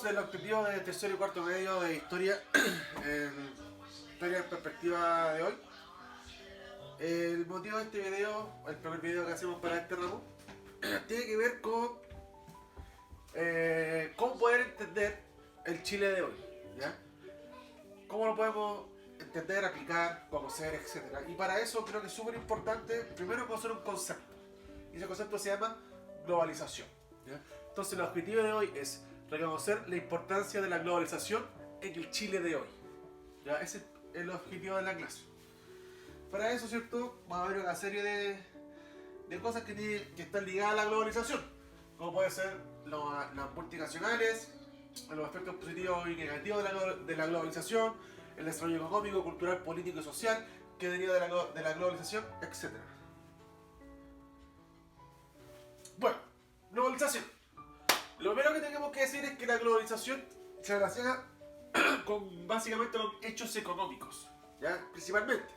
2 del objetivo de tercero y cuarto medio de historia, historia en perspectiva de hoy. El motivo de este video, el primer video que hacemos para este ramo, tiene que ver con cómo poder entender el Chile de hoy, ¿ya? Cómo lo podemos entender, aplicar, conocer, etc. Y para eso creo que es súper importante, primero, conocer un concepto. Y ese concepto se llama globalización, ¿ya? Entonces el objetivo de hoy es reconocer la importancia de la globalización en el Chile de hoy, ¿ya? Ese es el objetivo de la clase. Para eso, ¿cierto? Vamos a ver una serie de cosas que están ligadas a la globalización, como puede ser las multinacionales, los efectos positivos y negativos de la globalización, el desarrollo económico, cultural, político y social que deriva de la globalización, etc. Bueno, globalización. Lo primero que tenemos que decir es que la globalización se relaciona básicamente con hechos económicos, ¿ya? Principalmente.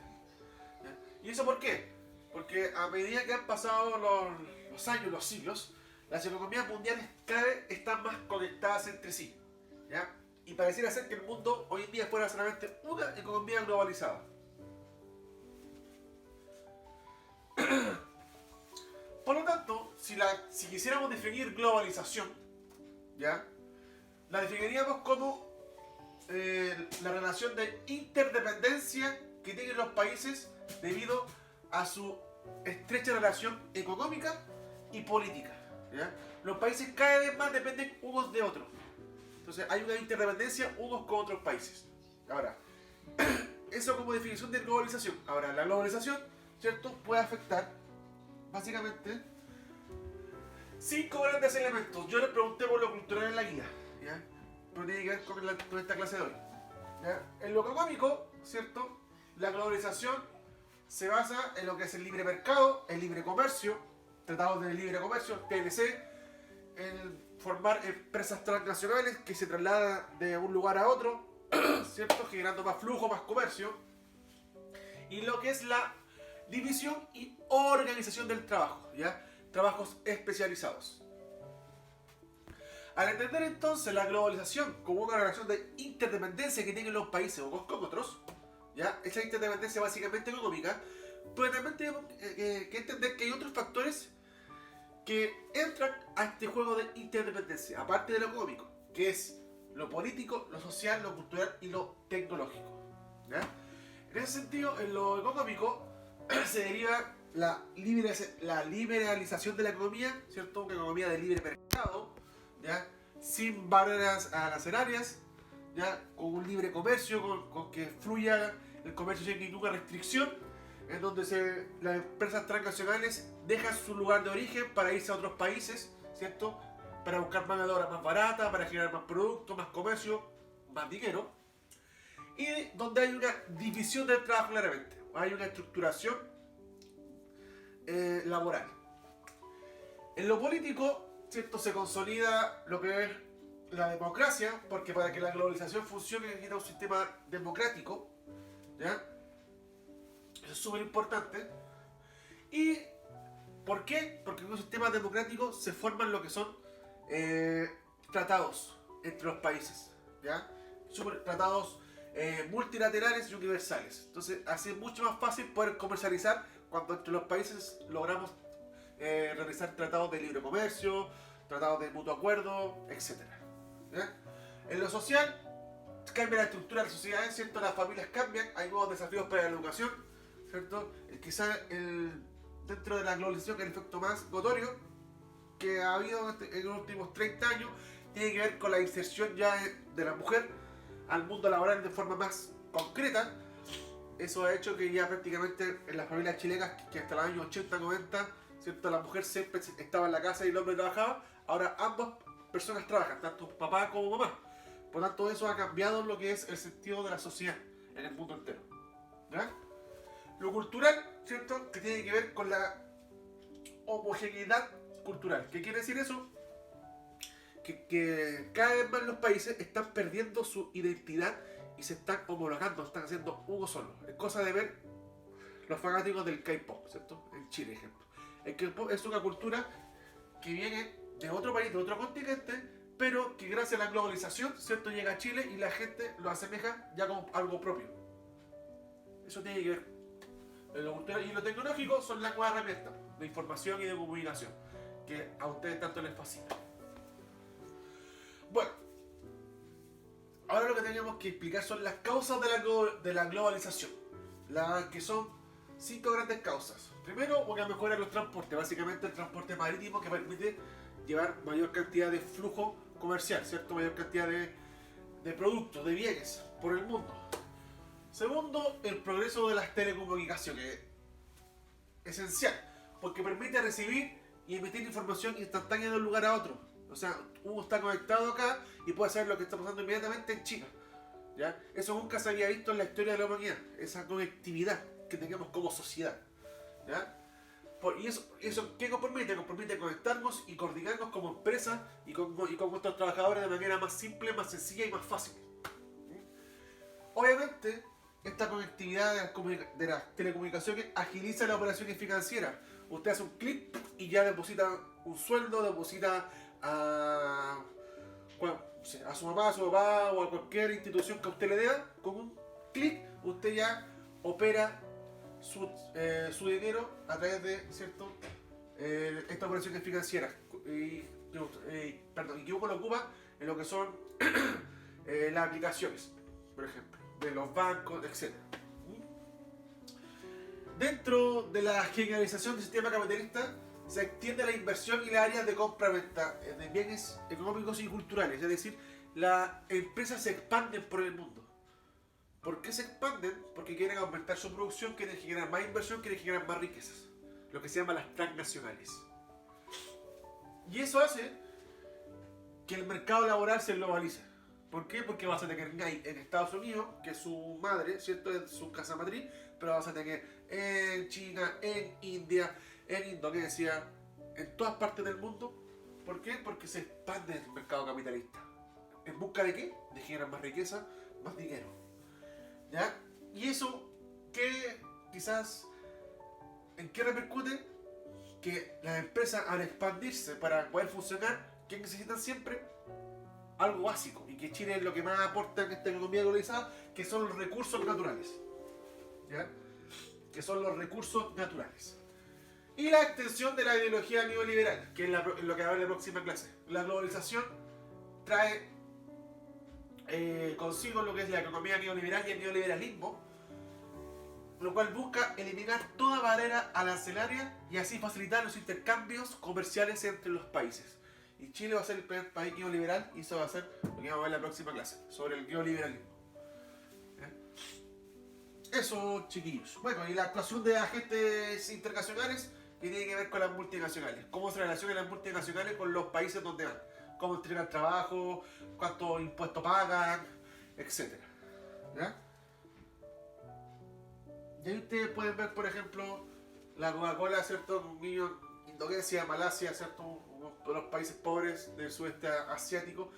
¿Ya? ¿Y eso por qué? Porque a medida que han pasado los años, los siglos, las economías mundiales cada vez están más conectadas entre sí, ¿ya? Y pareciera ser que el mundo hoy en día fuera solamente una economía globalizada. Por lo tanto, si quisiéramos definir globalización, ¿ya? La definiríamos como la relación de interdependencia que tienen los países debido a su estrecha relación económica y política, ¿ya? Los países cada vez más dependen unos de otros. Entonces hay una interdependencia unos con otros países. Ahora, eso como definición de globalización. Ahora, la globalización, ¿cierto?, puede afectar básicamente 5 grandes elementos. Yo les pregunté por lo cultural en la guía, ¿ya? Pero tiene que ver con esta clase de hoy, ¿ya? En lo económico, ¿cierto?, la globalización se basa en lo que es el libre mercado, el libre comercio, tratados de libre comercio, TLC, en formar empresas transnacionales que se trasladan de un lugar a otro, ¿cierto?, generando más flujo, más comercio, y lo que es la división y organización del trabajo, ¿ya? Trabajos especializados. Al entender entonces la globalización como una relación de interdependencia que tienen los países unos con otros, ¿ya? Esa interdependencia básicamente económica, pero también tenemos que entender que hay otros factores que entran a este juego de interdependencia, aparte de lo económico, que es lo político, lo social, lo cultural y lo tecnológico, ¿ya? En ese sentido, en lo económico se deriva la liberalización de la economía, ¿cierto? Una economía de libre mercado, ¿ya? Sin barreras arancelarias, ¿ya? Con un libre comercio, con que fluya el comercio sin ninguna restricción, en donde las empresas transnacionales dejan su lugar de origen para irse a otros países, ¿cierto? Para buscar mano de obra más barata, para generar más productos, más comercio, más dinero. Y donde hay una división del trabajo claramente, hay una estructuración laboral. En lo político, ¿cierto?, se consolida lo que es la democracia, porque para que la globalización funcione necesita un sistema democrático, ¿ya? Eso es súper importante. ¿Y por qué? Porque en un sistema democrático se forman lo que son tratados entre los países, ¿ya? Tratados multilaterales y universales. Entonces, así es mucho más fácil poder comercializar cuando entre los países logramos realizar tratados de libre comercio, tratados de mutuo acuerdo, etc. ¿Ya? En lo social, cambia la estructura de la sociedad, ¿cierto? Las familias cambian, hay nuevos desafíos para la educación, ¿cierto? Quizás dentro de la globalización, el efecto más notorio que ha habido en los últimos 30 años tiene que ver con la inserción ya de la mujer al mundo laboral de forma más concreta. Eso ha hecho que ya prácticamente en las familias chilenas, que hasta los años 80, 90, ¿cierto?, la mujer siempre estaba en la casa y el hombre trabajaba, ahora ambas personas trabajan, tanto papá como mamá. Por lo tanto, eso ha cambiado lo que es el sentido de la sociedad en el mundo entero, ¿ya? Lo cultural, ¿cierto?, que tiene que ver con la homogeneidad cultural. ¿Qué quiere decir eso? Que cada vez más los países están perdiendo su identidad y se están homologando, están haciendo uno solo. Es cosa de ver los fanáticos del K-pop, ¿cierto? En Chile, ejemplo. El K-pop es una cultura que viene de otro país, de otro continente, pero que gracias a la globalización, ¿cierto?, llega a Chile y la gente lo asemeja ya como algo propio. Eso tiene que ver. Lo cultural y lo tecnológico son las nuevas herramientas de información y de comunicación, que a ustedes tanto les fascina. Bueno, ahora lo que tenemos que explicar son las causas de la globalización, las que son 5 grandes causas. Primero, una mejora en los transportes, básicamente el transporte marítimo, que permite llevar mayor cantidad de flujo comercial, ¿cierto? Mayor cantidad de productos, de bienes por el mundo. Segundo, el progreso de las telecomunicaciones, esencial, porque permite recibir y emitir información instantánea de un lugar a otro. O sea, uno está conectado acá y puede saber lo que está pasando inmediatamente en China, ¿ya? Eso nunca se había visto en la historia de la humanidad, esa conectividad que tenemos como sociedad, ¿ya? Y eso ¿qué nos permite? Nos permite conectarnos y coordinarnos como empresa y con nuestros trabajadores de manera más simple, más sencilla y más fácil. Obviamente, esta conectividad de las telecomunicaciones agiliza las operaciones financieras. Usted hace un clic y ya deposita un sueldo, deposita a su mamá, a su papá o a cualquier institución que usted le dé. Con un clic usted ya opera su dinero a través de, ¿cierto?, estas operaciones financieras. Y que uno lo ocupa en lo que son las aplicaciones, por ejemplo, de los bancos, etc. Dentro de la generalización del sistema capitalista se extiende la inversión y las áreas de compra-venta de bienes económicos y culturales, es decir, las empresas se expanden por el mundo. ¿Por qué se expanden? Porque quieren aumentar su producción, quieren generar más inversión, quieren generar más riquezas, lo que se llama las transnacionales. Y eso hace que el mercado laboral se globalice. ¿Por qué? Porque vas a tener en Estados Unidos, que es su madre, ¿cierto?, es su casa matriz, pero vas a tener en China, en India, en Indonesia, en todas partes del mundo. ¿Por qué? Porque se expande el mercado capitalista. ¿En busca de qué? De generar más riqueza, más dinero, ¿ya? Y eso, ¿qué quizás en qué repercute? Que las empresas, al expandirse para poder funcionar, ¿qué necesitan siempre? Algo básico, y que Chile es lo que más aporta en esta economía globalizada, que son los recursos naturales, ¿ya? Que son los recursos naturales. Y la extensión de la ideología neoliberal, que es lo que va a ver en la próxima clase. La globalización trae consigo lo que es la economía neoliberal y el neoliberalismo, lo cual busca eliminar toda barrera arancelaria y así facilitar los intercambios comerciales entre los países. Y Chile va a ser el primer país neoliberal, y eso va a ser lo que vamos a ver en la próxima clase, sobre el neoliberalismo. Eso, chiquillos. Bueno, y la actuación de agentes internacionales, que tiene que ver con las multinacionales. Cómo se relacionan las multinacionales con los países donde van. Cómo entregan trabajo, cuántos impuestos pagan, etc. ¿Ya? Y ahí ustedes pueden ver, por ejemplo, la Coca-Cola, ¿cierto? Un niño en Indonesia, Malasia, ¿cierto? Uno de los países pobres del sudeste asiático,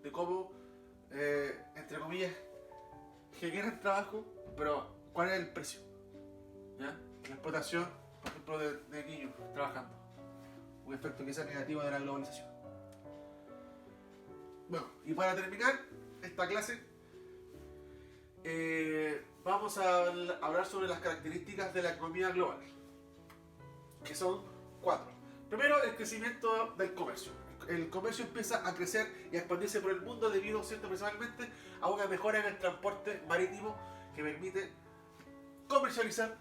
de cómo, entre comillas, generan trabajo, pero ¿cuál es el precio? ¿Ya? La explotación, por ejemplo, de niños trabajando. Un efecto quizás negativo de la globalización. Bueno, y para terminar esta clase, vamos a hablar sobre las características de la economía global, que son 4. Primero, el crecimiento del comercio. El comercio empieza a crecer y a expandirse por el mundo debido, ¿cierto?, principalmente a una mejora en el transporte marítimo que permite comercializar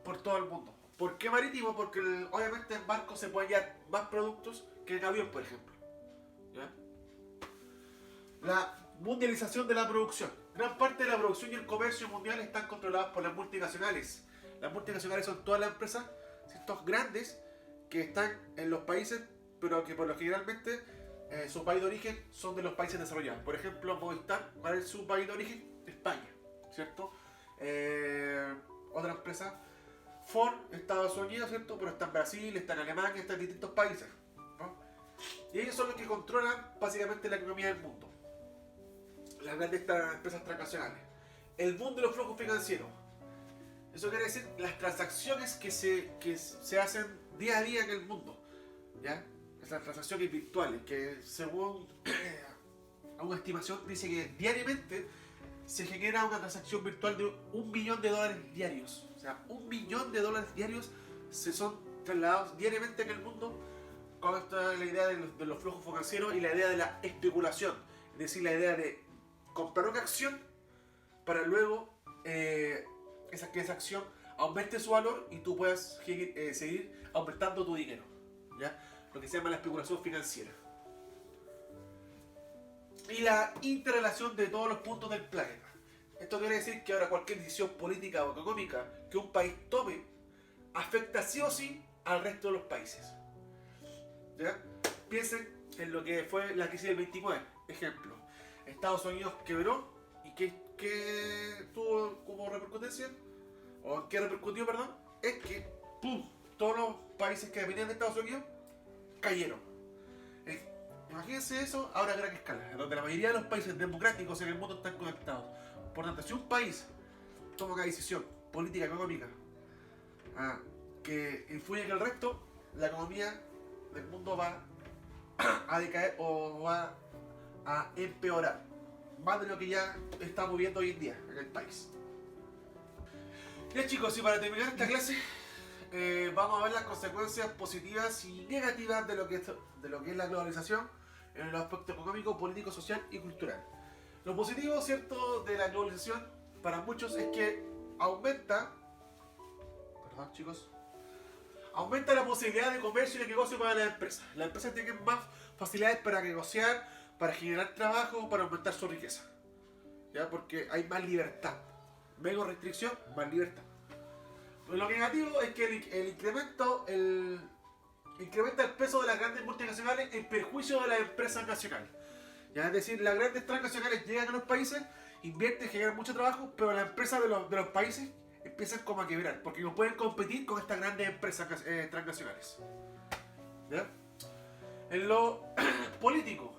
por todo el mundo. ¿Por qué marítimo? Porque obviamente en barco se pueden llevar más productos que en avión, por ejemplo, ¿ya? La mundialización de la producción. Gran parte de la producción y el comercio mundial están controlados por las multinacionales. Las multinacionales son todas las empresas, ciertos grandes, que están en los países, pero que por lo generalmente su país de origen son de los países desarrollados. Por ejemplo, Movistar, ¿cuál es su país de origen? España, ¿cierto? Otra empresa, Ford, Estados Unidos, ¿cierto? Pero está en Brasil, está en Alemania, está en distintos países, ¿no? Y ellos son los que controlan básicamente la economía del mundo. Las grandes empresas transnacionales. El boom de los flujos financieros. Eso quiere decir las transacciones que se hacen día a día en el mundo, ¿ya? transacciones virtuales, que según a una estimación dice que diariamente se genera una transacción virtual de $1 billón diarios. O sea, $1 billón diarios se son trasladados diariamente en el mundo con esta, la idea de los flujos financieros y la idea de la especulación. Es decir, la idea de comprar una acción para luego que esa acción aumente su valor y tú puedas seguir aumentando tu dinero, ¿ya? Lo que se llama la especulación financiera. Y la interrelación de todos los puntos del planeta. Esto quiere decir que ahora cualquier decisión política o económica que un país tome afecta sí o sí al resto de los países, ¿ya? Piensen en lo que fue la crisis del 29. Ejemplo, Estados Unidos quebró y ¿qué tuvo como repercutencia? ¿O qué repercutió, perdón? Es que ¡pum! Todos los países que dependían de Estados Unidos cayeron. Imagínense eso ahora a gran escala, donde la mayoría de los países democráticos en el mundo están conectados. Por tanto, si un país toma una decisión política, económica, que influye en el resto, la economía del mundo va a decaer o va a empeorar más de lo que ya estamos viendo hoy en día en el país. Bien, chicos, y para terminar esta clase vamos a ver las consecuencias positivas y negativas de lo que es la globalización en el aspecto económico, político, social y cultural. Lo positivo, cierto, de la globalización para muchos es que aumenta la posibilidad de comercio y de negocio para las empresas. Las empresas tienen más facilidades para negociar, para generar trabajo, para aumentar su riqueza, ¿ya? Porque hay más libertad. Menos restricción, más libertad. Pero lo negativo es que incrementa el peso de las grandes multinacionales en perjuicio de las empresas nacionales. ¿Ya? Es decir, las grandes transnacionales llegan a los países, invierten, generan mucho trabajo, pero las empresas de los países empiezan como a quebrar, porque no pueden competir con estas grandes empresas transnacionales. ¿Ya? En lo político,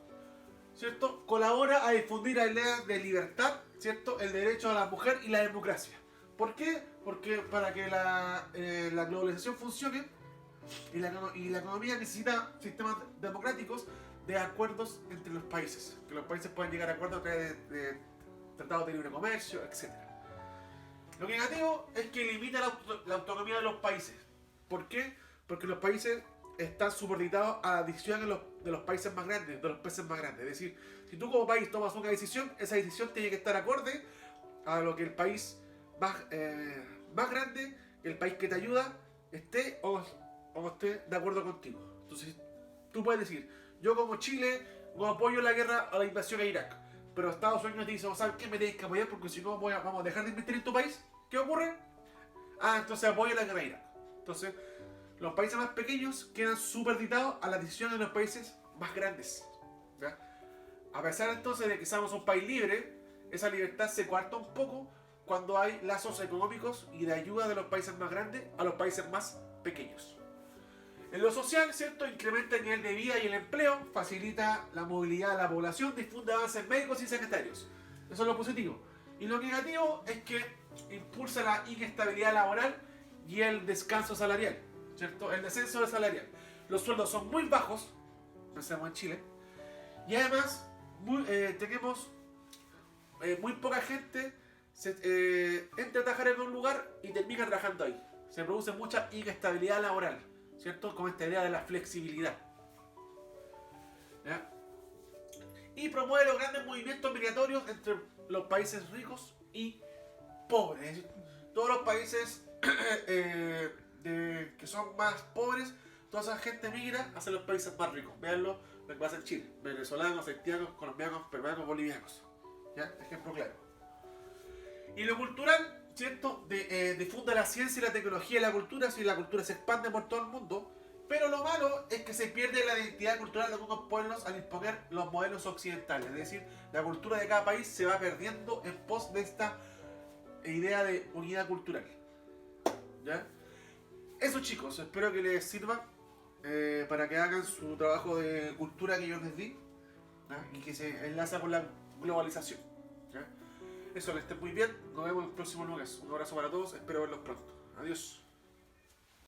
¿cierto? Colabora a difundir la idea de libertad, ¿cierto? El derecho a la mujer y la democracia. ¿Por qué? Porque para que la globalización funcione y la economía necesita sistemas democráticos de acuerdos entre los países. Que los países puedan llegar a acuerdos a través de tratados de libre comercio, etc. Lo negativo es que limita la autonomía de los países. ¿Por qué? Porque los países están subordinados a las decisiones de los países más grandes, de los peces más grandes. Es decir, si tú como país tomas una decisión, esa decisión tiene que estar acorde a lo que el país más grande, el país que te ayuda, esté o no esté de acuerdo contigo. Entonces, tú puedes decir, yo como Chile no apoyo la guerra a la invasión a Irak, pero Estados Unidos te dice, ¿sabes qué? Me tienes que apoyar porque si no vamos a dejar de invertir en tu país. ¿Qué ocurre? Entonces apoyo la guerra a Irak. Entonces, los países más pequeños quedan superditados a las decisiones de los países más grandes, ¿ya? A pesar entonces de que seamos un país libre, esa libertad se coarta un poco cuando hay lazos económicos y de ayuda de los países más grandes a los países más pequeños. En lo social, ¿cierto? Incrementa el nivel de vida y el empleo, facilita la movilidad de la población, difunde avances médicos y sanitarios. Eso es lo positivo. Y lo negativo es que impulsa la inestabilidad laboral y el descanso salarial, ¿cierto? El descenso del salarial. Los sueldos son muy bajos, pensemos en Chile, y además tenemos muy poca gente entra a trabajar en un lugar y termina trabajando ahí. Se produce mucha inestabilidad laboral, ¿cierto? Con esta idea de la flexibilidad, ¿ya? Y promueve los grandes movimientos migratorios entre los países ricos y pobres. Es decir, todos los países que son más pobres, toda esa gente migra hacia los países más ricos. Veanlo lo que pasa en Chile: venezolanos, haitianos, colombianos, peruanos, bolivianos, ¿ya? Ejemplo claro. Y lo cultural, ¿cierto? Difunde la ciencia y la tecnología y la cultura, si la cultura se expande por todo el mundo. Pero lo malo es que se pierde la identidad cultural de algunos pueblos al imponer los modelos occidentales. Es decir, la cultura de cada país se va perdiendo en pos de esta idea de unidad cultural, ¿ya? Eso, chicos, espero que les sirva para que hagan su trabajo de cultura que yo les di, ¿ya? Y que se enlaza con la globalización, ¿ya? Eso, que estén muy bien. Nos vemos en el próximo lunes. Un abrazo para todos. Espero verlos pronto. Adiós.